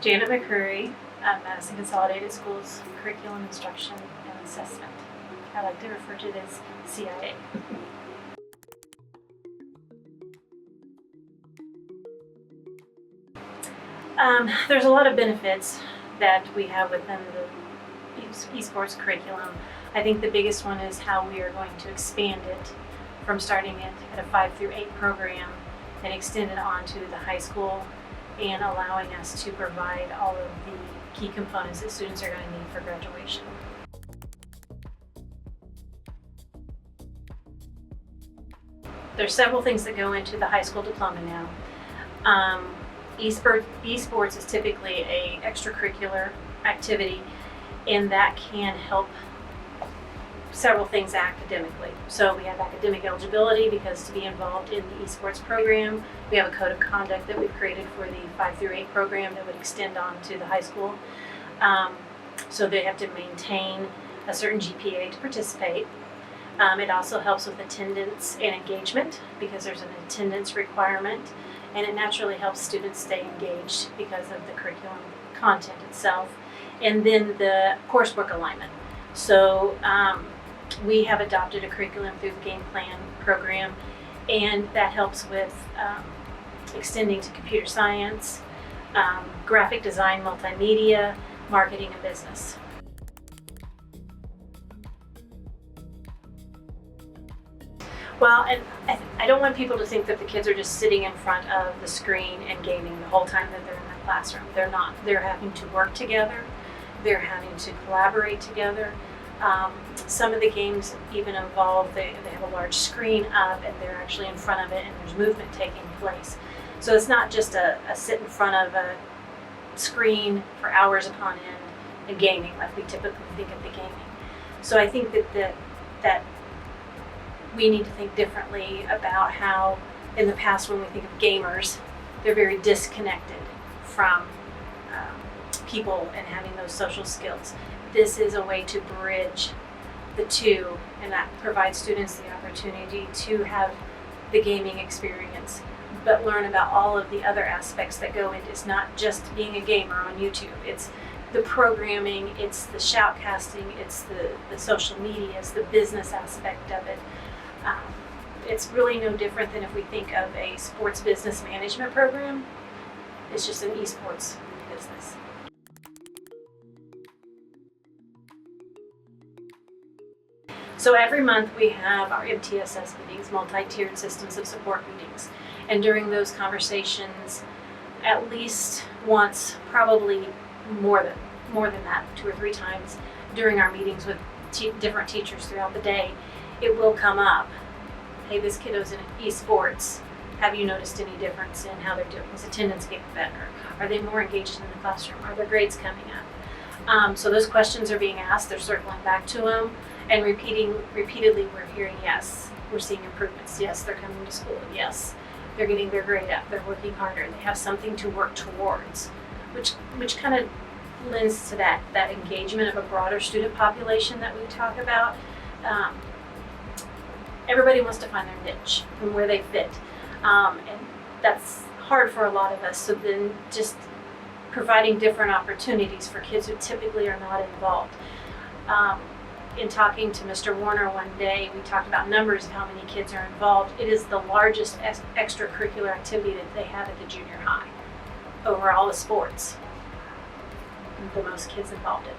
Janet McCreary at Madison Consolidated Schools, Curriculum Instruction and Assessment. I like to refer to it as CIA. There's a lot of benefits that we have within the esports curriculum. I think the biggest one is how we are going to expand it from starting it at a 5 through 8 program and extend it on to the high school, and allowing us to provide all of the key components that students are going to need for graduation. There's several things that go into the high school diploma now. Esports is typically an extracurricular activity, and that can help several things academically. So we have academic eligibility, because to be involved in the esports program, we have a code of conduct that we've created for the 5 through 8 program that would extend on to the high school. So they have to maintain a certain GPA to participate. It also helps with attendance and engagement, because there's an attendance requirement, and it naturally helps students stay engaged because of the curriculum content itself. And then the coursework alignment. So we have adopted a curriculum through the game plan program, and that helps with extending to computer science, graphic design, multimedia, marketing, and business. Well, and I don't want people to think that the kids are just sitting in front of the screen and gaming the whole time that they're in the classroom. They're not. They're having to work together. They're having to collaborate together. Some of the games even involve, they have a large screen up, and they're actually in front of it, and there's movement taking place. So it's not just a sit in front of a screen for hours upon end and gaming like we typically think of the gaming. So I think that we need to think differently about how, in the past, when we think of gamers, they're very disconnected from people and having those social skills. This is a way to bridge the two, and that provides students the opportunity to have the gaming experience, but learn about all of the other aspects that go into it. It's not just being a gamer on YouTube. It's the programming, it's the shoutcasting, it's the social media, it's the business aspect of it. It's really no different than if we think of a sports business management program. It's just an esports business. So every month we have our MTSS meetings, multi-tiered systems of support meetings. And during those conversations, at least once, probably more than that, 2 or 3 times during our meetings with different teachers throughout the day, it will come up. Hey, this kiddo's in esports. Have you noticed any difference in how they're doing? Is attendance getting better? Are they more engaged in the classroom? Are their grades coming up? So those questions are being asked. They're circling back to them, and repeatedly we're hearing, yes, we're seeing improvements. Yes, they're coming to school. Yes, they're getting their grade up. They're working harder. They have something to work towards, which kind of lends to that engagement of a broader student population that we talk about. Everybody wants to find their niche and where they fit, and that's hard for a lot of us. So then just providing different opportunities for kids who typically are not involved. In talking to Mr. Warner one day, we talked about numbers of how many kids are involved. It is the largest extracurricular activity that they have at the junior high over all the sports. The most kids involved in it.